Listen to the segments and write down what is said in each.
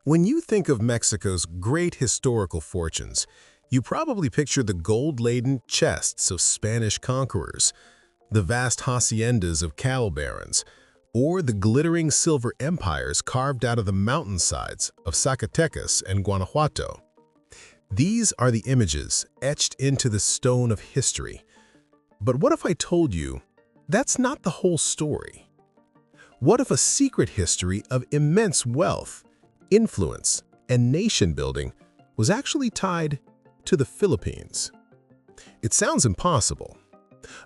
When you think of Mexico's great historical fortunes, you probably picture the gold-laden chests of Spanish conquerors, the vast haciendas of cattle barons, or the glittering silver empires carved out of the mountainsides of Zacatecas and Guanajuato. These are the images etched into the stone of history. But what if I told you that's not the whole story? What if a secret history of immense wealth, influence, and nation-building was actually tied to the Philippines? It sounds impossible.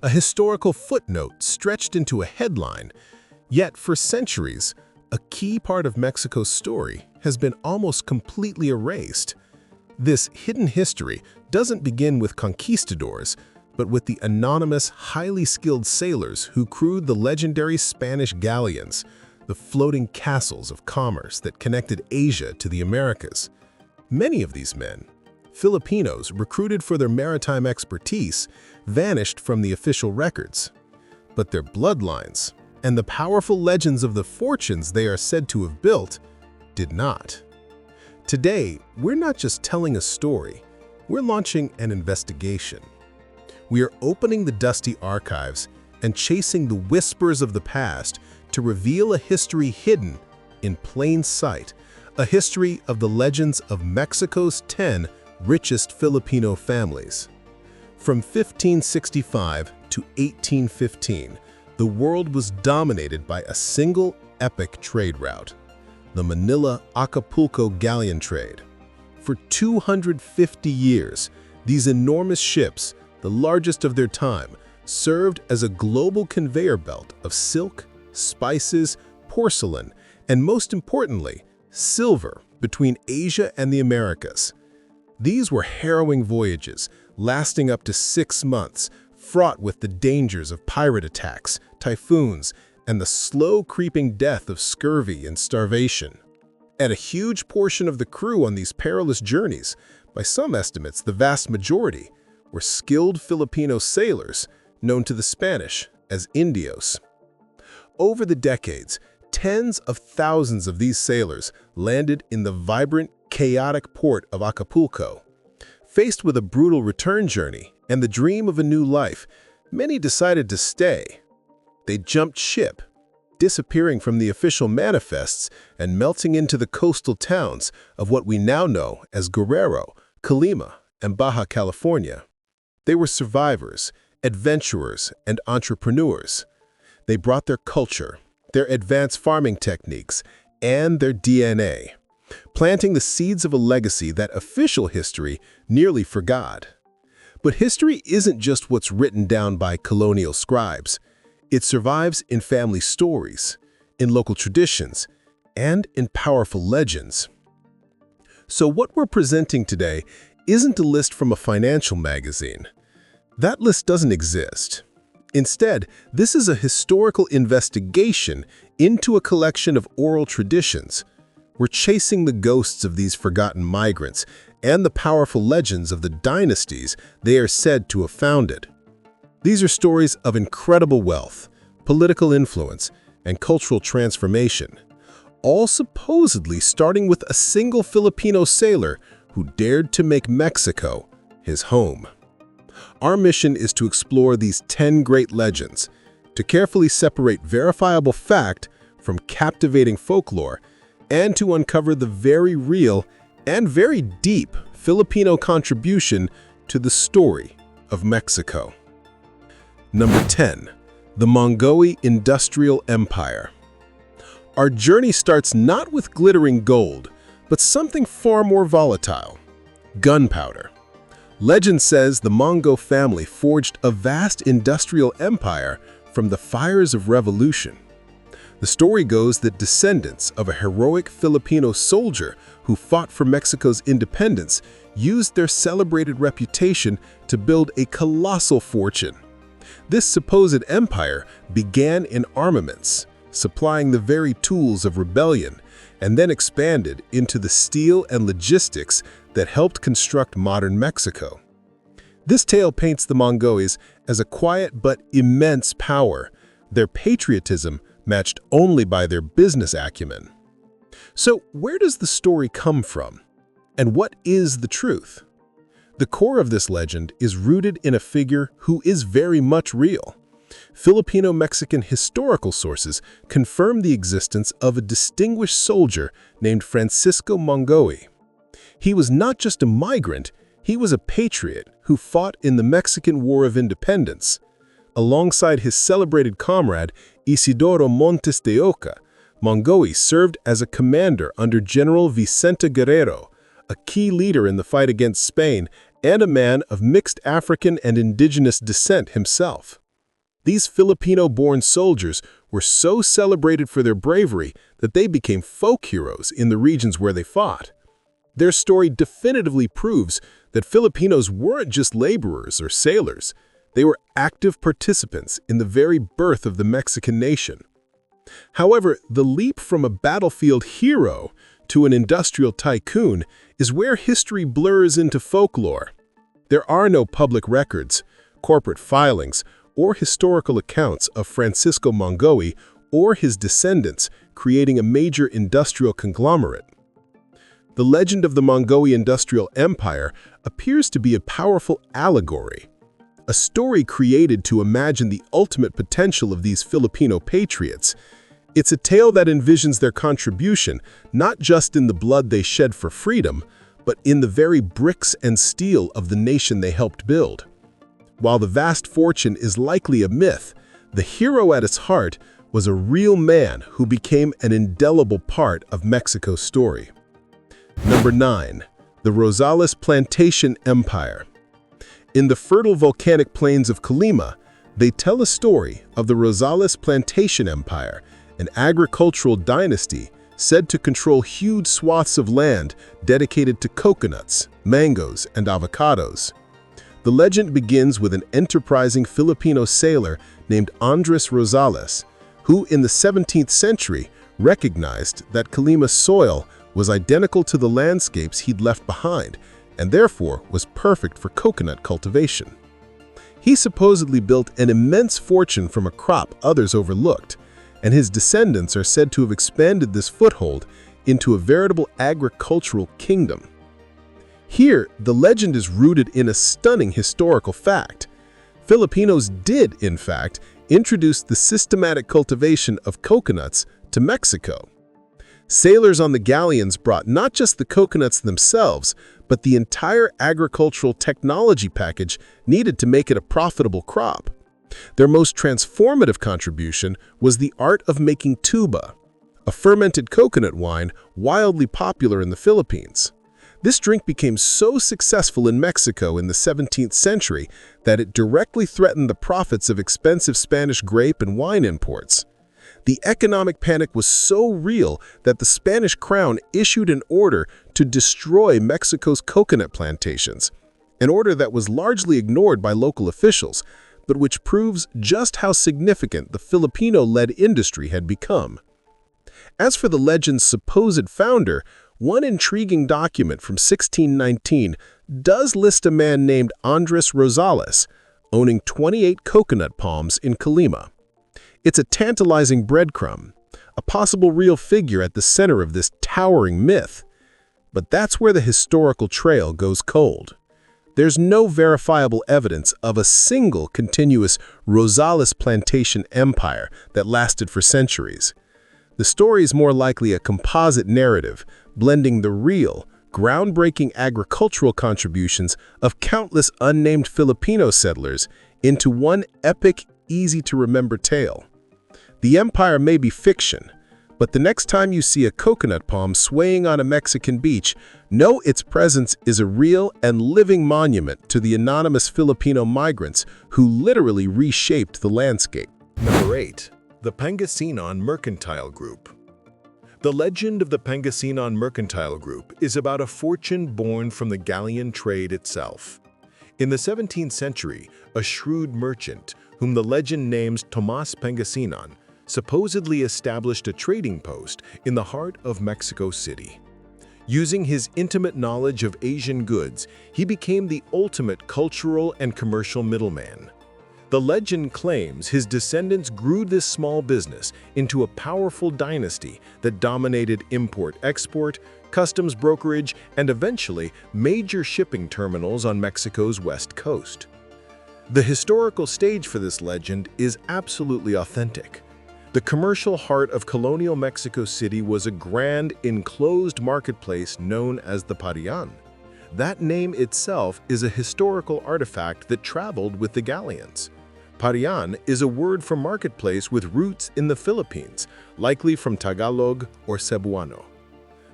A historical footnote stretched into a headline, yet for centuries, a key part of Mexico's story has been almost completely erased. This hidden history doesn't begin with conquistadors, but with the anonymous, highly skilled sailors who crewed the legendary Spanish galleons, the floating castles of commerce that connected Asia to the Americas. Many of these men, Filipinos recruited for their maritime expertise, vanished from the official records. But their bloodlines and the powerful legends of the fortunes they are said to have built did not. Today, we're not just telling a story, we're launching an investigation. We are opening the dusty archives and chasing the whispers of the past to reveal a history hidden in plain sight, a history of the legends of Mexico's 10 richest Filipino families. From 1565 to 1815, the world was dominated by a single epic trade route, the Manila-Acapulco galleon trade. For 250 years, these enormous ships, the largest of their time, served as a global conveyor belt of silk, spices, porcelain, and most importantly, silver between Asia and the Americas. These were harrowing voyages, lasting up to 6 months, fraught with the dangers of pirate attacks, typhoons, and the slow creeping death of scurvy and starvation. And a huge portion of the crew on these perilous journeys, by some estimates the vast majority, were skilled Filipino sailors known to the Spanish as Indios. Over the decades, tens of thousands of these sailors landed in the vibrant, chaotic port of Acapulco. Faced with a brutal return journey and the dream of a new life, many decided to stay. They jumped ship, disappearing from the official manifests and melting into the coastal towns of what we now know as Guerrero, Colima, and Baja California. They were survivors, adventurers, and entrepreneurs. They brought their culture, their advanced farming techniques, and their DNA, planting the seeds of a legacy that official history nearly forgot. But history isn't just what's written down by colonial scribes. It survives in family stories, in local traditions, and in powerful legends. So what we're presenting today isn't a list from a financial magazine. That list doesn't exist. Instead, this is a historical investigation into a collection of oral traditions. We're chasing the ghosts of these forgotten migrants and the powerful legends of the dynasties they are said to have founded. These are stories of incredible wealth, political influence, and cultural transformation, all supposedly starting with a single Filipino sailor who dared to make Mexico his home. Our mission is to explore these 10 great legends, to carefully separate verifiable fact from captivating folklore, and to uncover the very real and very deep Filipino contribution to the story of Mexico. Number 10. The Mongoy Industrial Empire. Our journey starts not with glittering gold, but something far more volatile: gunpowder. Legend says the Mongo family forged a vast industrial empire from the fires of revolution. The story goes that descendants of a heroic Filipino soldier who fought for Mexico's independence used their celebrated reputation to build a colossal fortune. This supposed empire began in armaments, supplying the very tools of rebellion, and then expanded into the steel and logistics that helped construct modern Mexico. This tale paints the Mongoys as a quiet but immense power, their patriotism matched only by their business acumen. So where does the story come from? And what is the truth? The core of this legend is rooted in a figure who is very much real. Filipino-Mexican historical sources confirm the existence of a distinguished soldier named Francisco Mongoy. He was not just a migrant, he was a patriot who fought in the Mexican War of Independence. Alongside his celebrated comrade Isidoro Montes de Oca, Mongoy served as a commander under General Vicente Guerrero, a key leader in the fight against Spain and a man of mixed African and indigenous descent himself. These Filipino-born soldiers were so celebrated for their bravery that they became folk heroes in the regions where they fought. Their story definitively proves that Filipinos weren't just laborers or sailors. They were active participants in the very birth of the Mexican nation. However, the leap from a battlefield hero to an industrial tycoon is where history blurs into folklore. There are no public records, corporate filings, or historical accounts of Francisco Mongoy or his descendants creating a major industrial conglomerate. The legend of the Mongoy industrial empire appears to be a powerful allegory, a story created to imagine the ultimate potential of these Filipino patriots. It's a tale that envisions their contribution not just in the blood they shed for freedom, but in the very bricks and steel of the nation they helped build. While the vast fortune is likely a myth, the hero at its heart was a real man who became an indelible part of Mexico's story. Number 9. The Rosales Plantation Empire. In the fertile volcanic plains of Colima, they tell a story of the Rosales Plantation Empire, an agricultural dynasty said to control huge swaths of land dedicated to coconuts, mangoes, and avocados. The legend begins with an enterprising Filipino sailor named Andres Rosales, who in the 17th century recognized that Colima's soil was identical to the landscapes he'd left behind and therefore was perfect for coconut cultivation. He supposedly built an immense fortune from a crop others overlooked, and his descendants are said to have expanded this foothold into a veritable agricultural kingdom. Here, the legend is rooted in a stunning historical fact. Filipinos did, in fact, introduce the systematic cultivation of coconuts to Mexico. Sailors on the galleons brought not just the coconuts themselves, but the entire agricultural technology package needed to make it a profitable crop. Their most transformative contribution was the art of making tuba, a fermented coconut wine wildly popular in the Philippines. This drink became so successful in Mexico in the 17th century that it directly threatened the profits of expensive Spanish grape and wine imports. The economic panic was so real that the Spanish crown issued an order to destroy Mexico's coconut plantations, an order that was largely ignored by local officials, but which proves just how significant the Filipino-led industry had become. As for the legend's supposed founder, one intriguing document from 1619 does list a man named Andres Rosales, owning 28 coconut palms in Colima. It's a tantalizing breadcrumb, a possible real figure at the center of this towering myth. But that's where the historical trail goes cold. There's no verifiable evidence of a single continuous Rosales plantation empire that lasted for centuries. The story is more likely a composite narrative, blending the real, groundbreaking agricultural contributions of countless unnamed Filipino settlers into one epic, easy-to-remember tale. The empire may be fiction, but the next time you see a coconut palm swaying on a Mexican beach, know its presence is a real and living monument to the anonymous Filipino migrants who literally reshaped the landscape. Number 8. The Pangasinan Mercantile Group. The legend of the Pangasinan Mercantile Group is about a fortune born from the galleon trade itself. In the 17th century, a shrewd merchant, whom the legend names Tomas Pangasinan, supposedly established a trading post in the heart of Mexico City. Using his intimate knowledge of Asian goods, he became the ultimate cultural and commercial middleman. The legend claims his descendants grew this small business into a powerful dynasty that dominated import-export, customs brokerage, and eventually major shipping terminals on Mexico's west coast. The historical stage for this legend is absolutely authentic. The commercial heart of colonial Mexico City was a grand, enclosed marketplace known as the Parian. That name itself is a historical artifact that traveled with the galleons. Parian is a word for marketplace with roots in the Philippines, likely from Tagalog or Cebuano.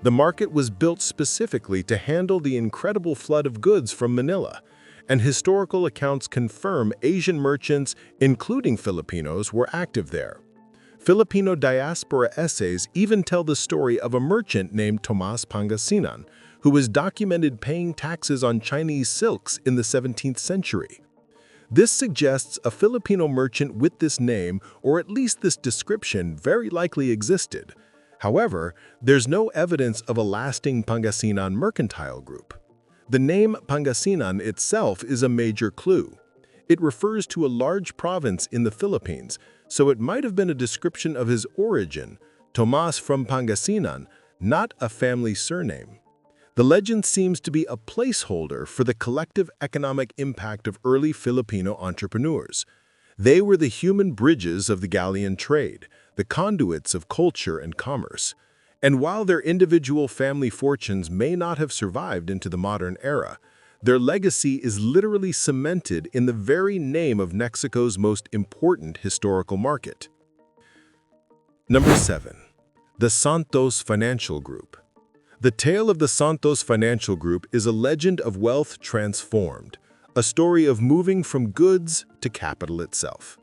The market was built specifically to handle the incredible flood of goods from Manila, and historical accounts confirm Asian merchants, including Filipinos, were active there. Filipino diaspora essays even tell the story of a merchant named Tomas Pangasinan, who was documented paying taxes on Chinese silks in the 17th century. This suggests a Filipino merchant with this name, or at least this description, very likely existed. However, there's no evidence of a lasting Pangasinan mercantile group. The name Pangasinan itself is a major clue. It refers to a large province in the Philippines, so it might have been a description of his origin, Tomas from Pangasinan, not a family surname. The legend seems to be a placeholder for the collective economic impact of early Filipino entrepreneurs. They were the human bridges of the galleon trade, the conduits of culture and commerce. And while their individual family fortunes may not have survived into the modern era, their legacy is literally cemented in the very name of Mexico's most important historical market. Number 7. The Santos Financial Group. The tale of the Santos Financial Group is a legend of wealth transformed, a story of moving from goods to capital itself.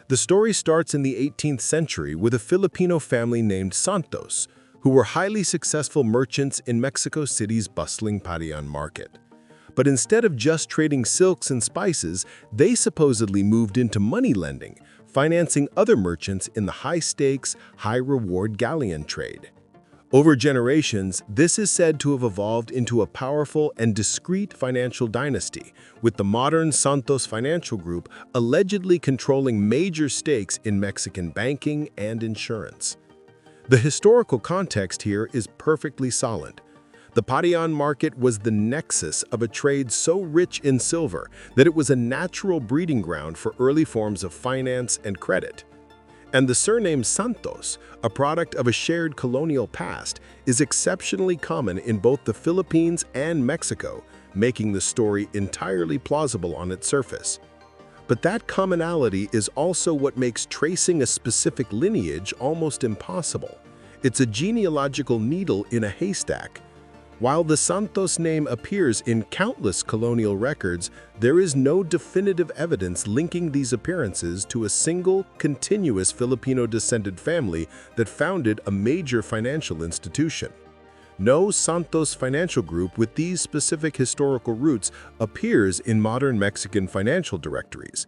The story starts in the 18th century with a Filipino family named Santos, who were highly successful merchants in Mexico City's bustling Parian market. But instead of just trading silks and spices, they supposedly moved into money lending, financing other merchants in the high-stakes, high-reward galleon trade. Over generations, this is said to have evolved into a powerful and discreet financial dynasty, with the modern Santos Financial Group allegedly controlling major stakes in Mexican banking and insurance. The historical context here is perfectly solid. The Parian market was the nexus of a trade so rich in silver that it was a natural breeding ground for early forms of finance and credit. And the surname Santos, a product of a shared colonial past, is exceptionally common in both the Philippines and Mexico, making the story entirely plausible on its surface. But that commonality is also what makes tracing a specific lineage almost impossible. It's a genealogical needle in a haystack. While the Santos name appears in countless colonial records, there is no definitive evidence linking these appearances to a single, continuous Filipino-descended family that founded a major financial institution. No Santos Financial Group with these specific historical roots appears in modern Mexican financial directories.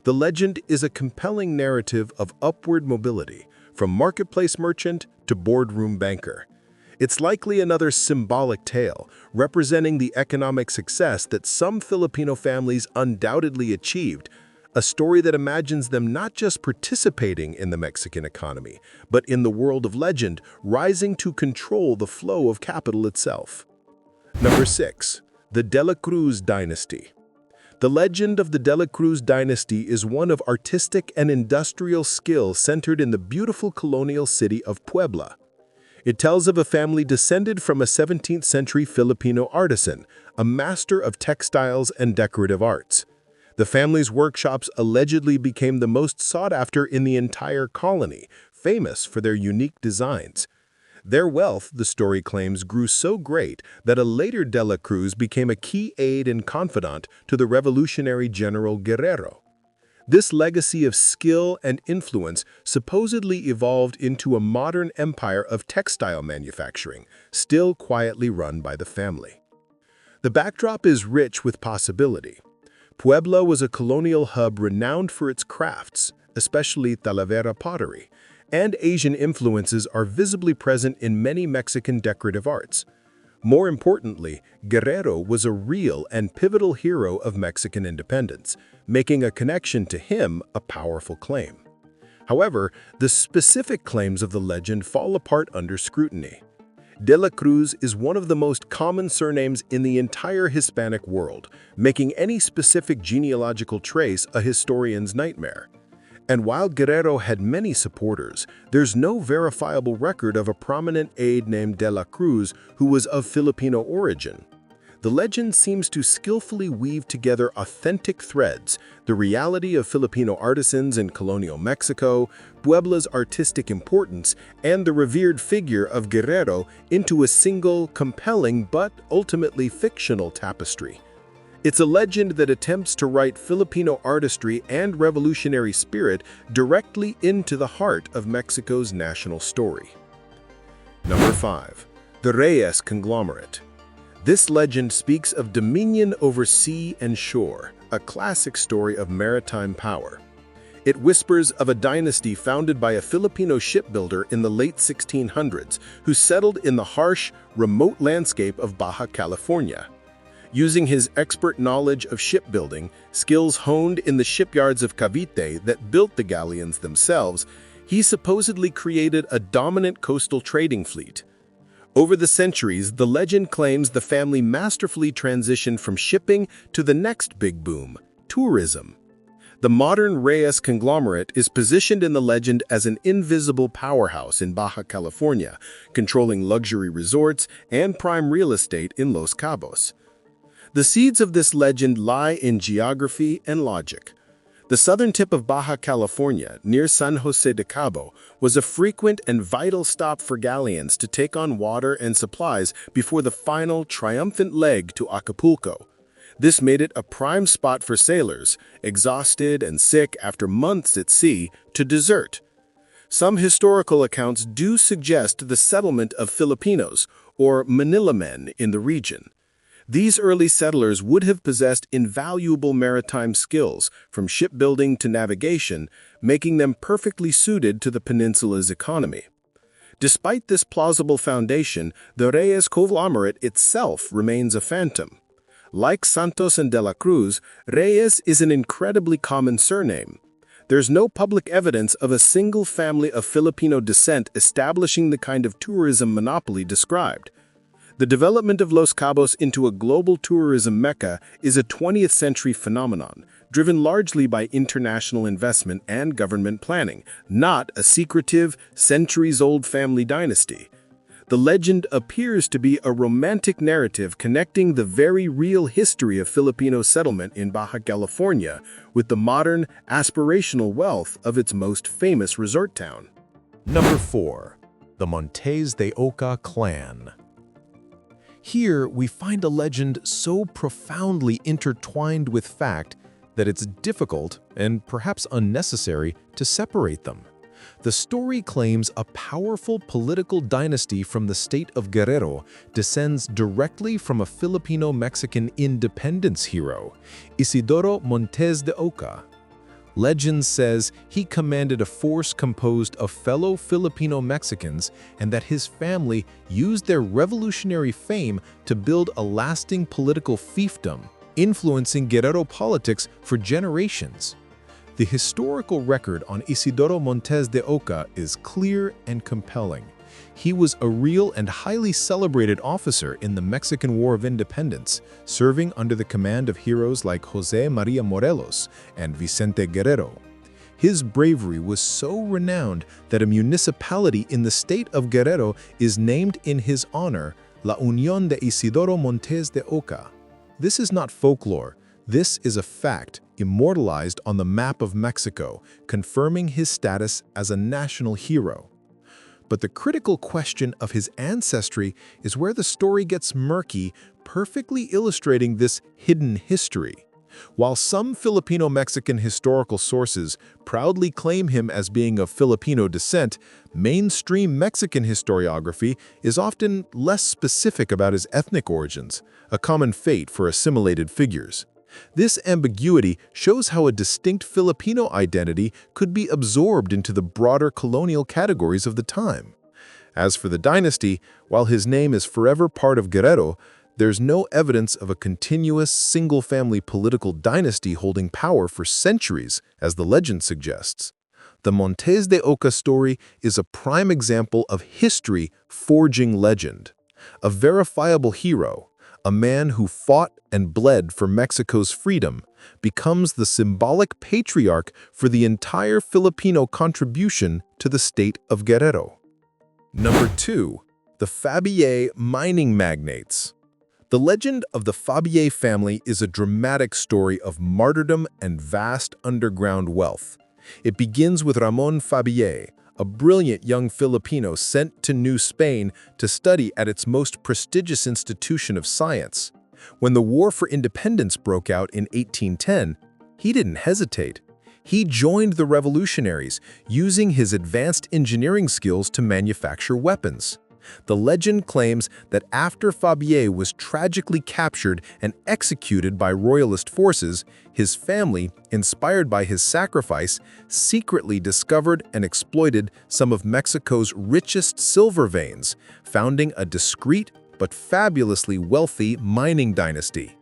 The legend is a compelling narrative of upward mobility, from marketplace merchant to boardroom banker. It's likely another symbolic tale, representing the economic success that some Filipino families undoubtedly achieved, a story that imagines them not just participating in the Mexican economy, but in the world of legend, rising to control the flow of capital itself. Number 6. The De La Cruz Dynasty. The legend of the De La Cruz dynasty is one of artistic and industrial skill centered in the beautiful colonial city of Puebla. It tells of a family descended from a 17th century Filipino artisan, a master of textiles and decorative arts. The family's workshops allegedly became the most sought after in the entire colony, famous for their unique designs. Their wealth, the story claims, grew so great that a later De La Cruz became a key aide and confidant to the revolutionary General Guerrero. This legacy of skill and influence supposedly evolved into a modern empire of textile manufacturing, still quietly run by the family. The backdrop is rich with possibility. Puebla was a colonial hub renowned for its crafts, especially Talavera pottery, and Asian influences are visibly present in many Mexican decorative arts. More importantly, Guerrero was a real and pivotal hero of Mexican independence, making a connection to him a powerful claim. However, the specific claims of the legend fall apart under scrutiny. De la Cruz is one of the most common surnames in the entire Hispanic world, making any specific genealogical trace a historian's nightmare. And while Guerrero had many supporters, there's no verifiable record of a prominent aide named De la Cruz who was of Filipino origin. The legend seems to skillfully weave together authentic threads, the reality of Filipino artisans in colonial Mexico, Puebla's artistic importance, and the revered figure of Guerrero into a single, compelling but ultimately fictional tapestry. It's a legend that attempts to write Filipino artistry and revolutionary spirit directly into the heart of Mexico's national story. Number 5. The Reyes Conglomerate. This legend speaks of dominion over sea and shore, a classic story of maritime power. It whispers of a dynasty founded by a Filipino shipbuilder in the late 1600s who settled in the harsh, remote landscape of Baja California. Using his expert knowledge of shipbuilding, skills honed in the shipyards of Cavite that built the galleons themselves, he supposedly created a dominant coastal trading fleet. Over the centuries, the legend claims the family masterfully transitioned from shipping to the next big boom, tourism. The modern Reyes conglomerate is positioned in the legend as an invisible powerhouse in Baja California, controlling luxury resorts and prime real estate in Los Cabos. The seeds of this legend lie in geography and logic. The southern tip of Baja California, near San Jose de Cabo, was a frequent and vital stop for galleons to take on water and supplies before the final, triumphant leg to Acapulco. This made it a prime spot for sailors, exhausted and sick after months at sea, to desert. Some historical accounts do suggest the settlement of Filipinos, or Manila men, in the region. These early settlers would have possessed invaluable maritime skills, from shipbuilding to navigation, making them perfectly suited to the peninsula's economy. Despite this plausible foundation, the Reyes conglomerate itself remains a phantom. Like Santos and De la Cruz, Reyes is an incredibly common surname. There's no public evidence of a single family of Filipino descent establishing the kind of tourism monopoly described. The development of Los Cabos into a global tourism mecca is a 20th century phenomenon, driven largely by international investment and government planning, not a secretive, centuries-old family dynasty. The legend appears to be a romantic narrative connecting the very real history of Filipino settlement in Baja California with the modern, aspirational wealth of its most famous resort town. Number 4. The Montes de Oca clan. Here, we find a legend so profoundly intertwined with fact that it's difficult, and perhaps unnecessary, to separate them. The story claims a powerful political dynasty from the state of Guerrero descends directly from a Filipino-Mexican independence hero, Isidoro Montes de Oca. Legend says he commanded a force composed of fellow Filipino Mexicans and that his family used their revolutionary fame to build a lasting political fiefdom, influencing Guerrero politics for generations. The historical record on Isidoro Montes de Oca is clear and compelling. He was a real and highly celebrated officer in the Mexican War of Independence, serving under the command of heroes like José María Morelos and Vicente Guerrero. His bravery was so renowned that a municipality in the state of Guerrero is named in his honor, La Unión de Isidoro Montes de Oca. This is not folklore. This is a fact, immortalized on the map of Mexico, confirming his status as a national hero. But the critical question of his ancestry is where the story gets murky, perfectly illustrating this hidden history. While some Filipino-Mexican historical sources proudly claim him as being of Filipino descent, mainstream Mexican historiography is often less specific about his ethnic origins, a common fate for assimilated figures. This ambiguity shows how a distinct Filipino identity could be absorbed into the broader colonial categories of the time. As for the dynasty, while his name is forever part of Guerrero, there's no evidence of a continuous single-family political dynasty holding power for centuries, as the legend suggests. The Montes de Oca story is a prime example of history forging legend. A verifiable hero, a man who fought and bled for Mexico's freedom, becomes the symbolic patriarch for the entire Filipino contribution to the state of Guerrero. Number 2. The Fabier mining magnates. The legend of the Fabier family is a dramatic story of martyrdom and vast underground wealth. It begins with Ramon Fabier, a brilliant young Filipino sent to New Spain to study at its most prestigious institution of science. When the War for Independence broke out in 1810, he didn't hesitate. He joined the revolutionaries, using his advanced engineering skills to manufacture weapons. The legend claims that after Fabier was tragically captured and executed by royalist forces, his family, inspired by his sacrifice, secretly discovered and exploited some of Mexico's richest silver veins, founding a discreet but fabulously wealthy mining dynasty.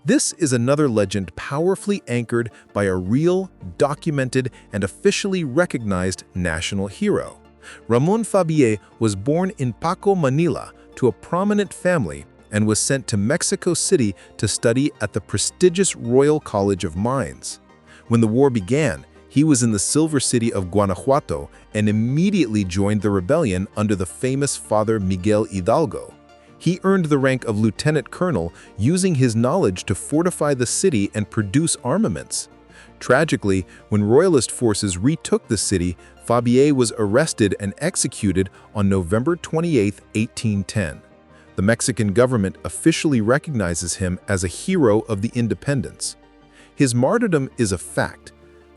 This is another legend powerfully anchored by a real, documented, and officially recognized national hero. Ramon Fabier was born in Paco, Manila, to a prominent family and was sent to Mexico City to study at the prestigious Royal College of Mines. When the war began, he was in the Silver City of Guanajuato and immediately joined the rebellion under the famous Father Miguel Hidalgo. He earned the rank of lieutenant colonel, using his knowledge to fortify the city and produce armaments. Tragically, when royalist forces retook the city, Fabier was arrested and executed on November 28, 1810. The Mexican government officially recognizes him as a hero of the independence. His martyrdom is a fact.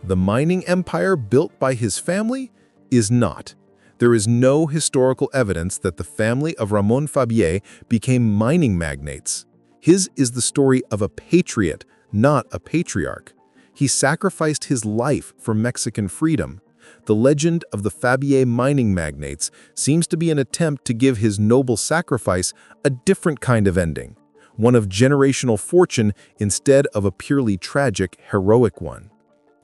The mining empire built by his family is not. There is no historical evidence that the family of Ramon Fabier became mining magnates. His is the story of a patriot, not a patriarch. He sacrificed his life for Mexican freedom. The legend of the Fabier mining magnates seems to be an attempt to give his noble sacrifice a different kind of ending, one of generational fortune instead of a purely tragic, heroic one.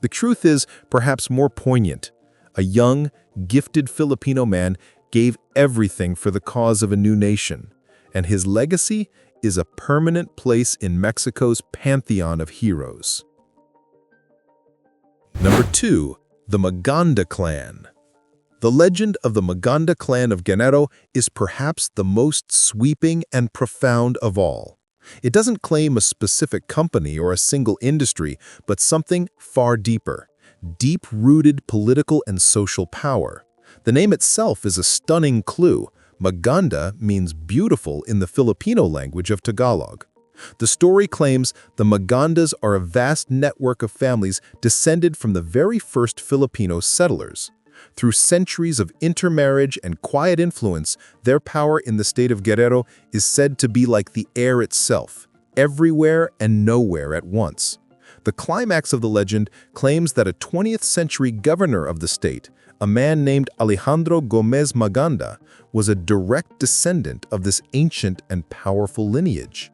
The truth is perhaps more poignant. A young, gifted Filipino man gave everything for the cause of a new nation, and his legacy is a permanent place in Mexico's pantheon of heroes. Number 2. The Maganda clan. The legend of the Maganda clan of Guerrero is perhaps the most sweeping and profound of all. It doesn't claim a specific company or a single industry, but something far deeper, deep-rooted political and social power. The name itself is a stunning clue. Maganda means beautiful in the Filipino language of Tagalog. The story claims the Magandas are a vast network of families descended from the very first Filipino settlers. Through centuries of intermarriage and quiet influence, their power in the state of Guerrero is said to be like the air itself, everywhere and nowhere at once. The climax of the legend claims that a 20th century governor of the state, a man named Alejandro Gomez Maganda, was a direct descendant of this ancient and powerful lineage.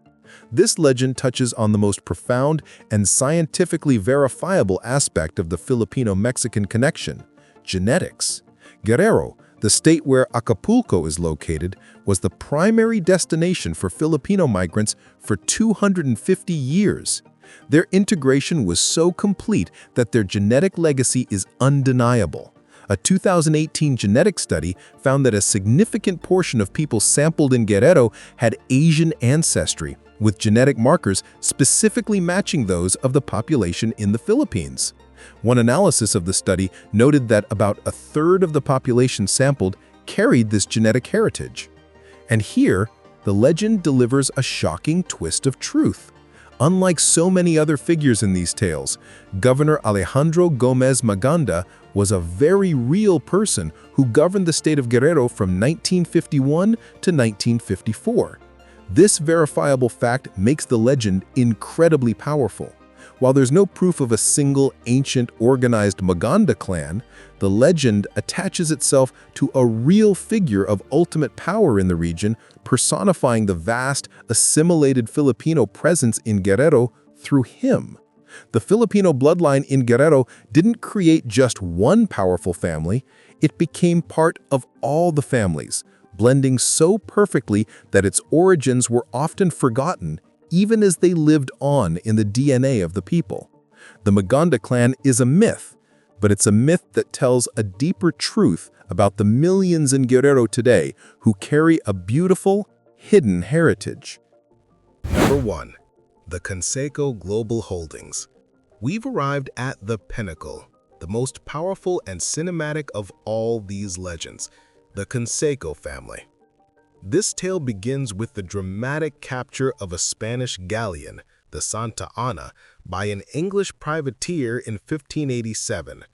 This legend touches on the most profound and scientifically verifiable aspect of the Filipino-Mexican connection: genetics. Guerrero, the state where Acapulco is located, was the primary destination for Filipino migrants for 250 years. Their integration was so complete that their genetic legacy is undeniable. A 2018 genetic study found that a significant portion of people sampled in Guerrero had Asian ancestry, with genetic markers specifically matching those of the population in the Philippines. One analysis of the study noted that about a third of the population sampled carried this genetic heritage. And here, the legend delivers a shocking twist of truth. Unlike so many other figures in these tales, Governor Alejandro Gomez Maganda was a very real person who governed the state of Guerrero from 1951 to 1954. This verifiable fact makes the legend incredibly powerful. While there's no proof of a single ancient organized Maganda clan, the legend attaches itself to a real figure of ultimate power in the region, personifying the vast, assimilated Filipino presence in Guerrero through him. The Filipino bloodline in Guerrero didn't create just one powerful family, it became part of all the families, blending so perfectly that its origins were often forgotten even as they lived on in the DNA of the people. The Maganda clan is a myth, but it's a myth that tells a deeper truth about the millions in Guerrero today who carry a beautiful, hidden heritage. Number 1. The Conseco Global Holdings. We've arrived at the pinnacle, the most powerful and cinematic of all these legends, the Conseco family. This tale begins with the dramatic capture of a Spanish galleon, the Santa Ana, by an English privateer in 1587.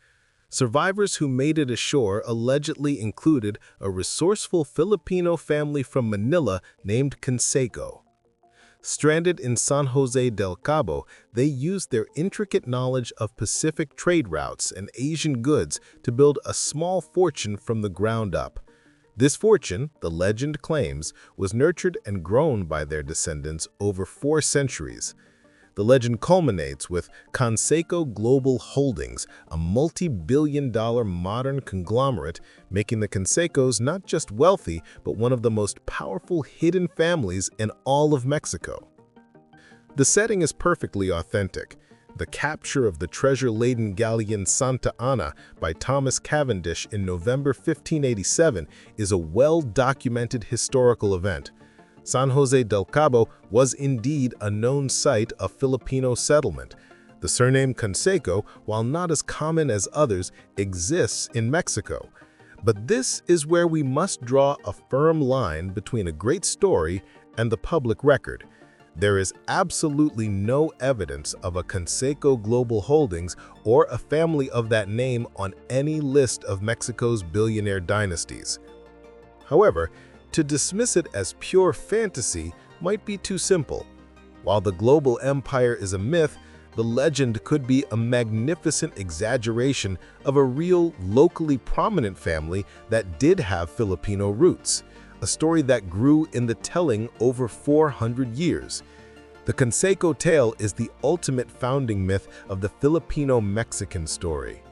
Survivors who made it ashore allegedly included a resourceful Filipino family from Manila named Conseco. Stranded in San Jose del Cabo, they used their intricate knowledge of Pacific trade routes and Asian goods to build a small fortune from the ground up. This fortune, the legend claims, was nurtured and grown by their descendants over 4 centuries. The legend culminates with Conseco Global Holdings, a multi-billion-dollar modern conglomerate, making the Consecos not just wealthy, but one of the most powerful hidden families in all of Mexico. The setting is perfectly authentic. The capture of the treasure-laden galleon Santa Ana by Thomas Cavendish in November 1587 is a well-documented historical event. San Jose del Cabo was indeed a known site of Filipino settlement. The surname Conseco, while not as common as others, exists in Mexico. But this is where we must draw a firm line between a great story and the public record. There is absolutely no evidence of a Conseco Global Holdings or a family of that name on any list of Mexico's billionaire dynasties. However, to dismiss it as pure fantasy might be too simple. While the global empire is a myth, the legend could be a magnificent exaggeration of a real, locally prominent family that did have Filipino roots, a story that grew in the telling over 400 years. The Conseco tale is the ultimate founding myth of the Filipino-Mexican story.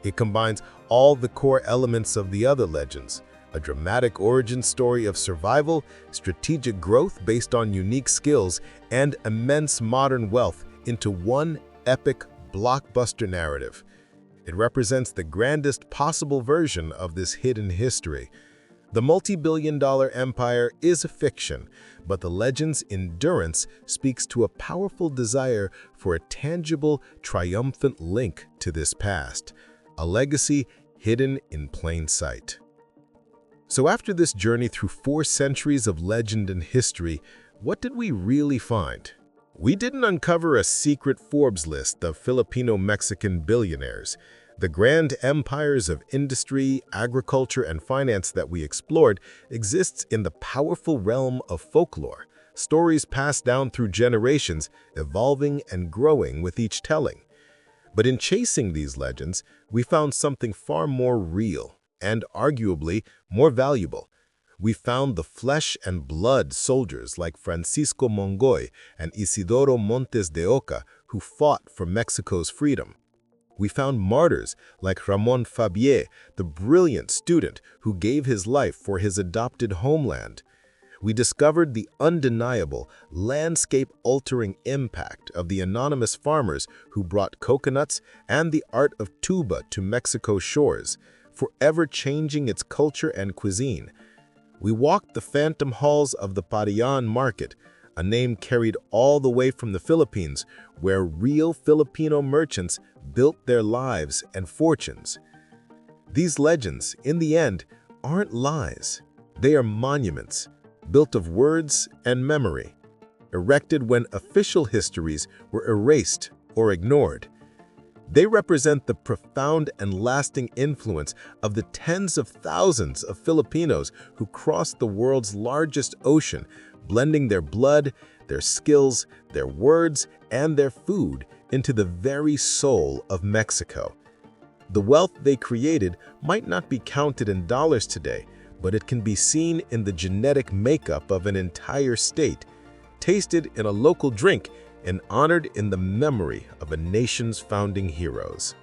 It combines all the core elements of the other legends, a dramatic origin story of survival, strategic growth based on unique skills, and immense modern wealth into one epic, blockbuster narrative. It represents the grandest possible version of this hidden history. The multi-billion-dollar empire is a fiction, but the legend's endurance speaks to a powerful desire for a tangible, triumphant link to this past, a legacy hidden in plain sight. So after this journey through 4 centuries of legend and history, what did we really find? We didn't uncover a secret Forbes list of Filipino-Mexican billionaires. The grand empires of industry, agriculture, and finance that we explored exists in the powerful realm of folklore, stories passed down through generations, evolving and growing with each telling. But in chasing these legends, we found something far more real and arguably more valuable. We found the flesh and blood soldiers like Francisco Mongoy and Isidoro Montes de Oca who fought for Mexico's freedom. We found martyrs like Ramon Fabier, the brilliant student who gave his life for his adopted homeland. We discovered the undeniable, landscape-altering impact of the anonymous farmers who brought coconuts and the art of tuba to Mexico's shores, forever changing its culture and cuisine. We walked the phantom halls of the Parian market, a name carried all the way from the Philippines, where real Filipino merchants built their lives and fortunes. These legends, in the end, aren't lies. They are monuments, built of words and memory, erected when official histories were erased or ignored. They represent the profound and lasting influence of the tens of thousands of Filipinos who crossed the world's largest ocean, blending their blood, their skills, their words, and their food into the very soul of Mexico. The wealth they created might not be counted in dollars today, but it can be seen in the genetic makeup of an entire state, tasted in a local drink, and honored in the memory of a nation's founding heroes.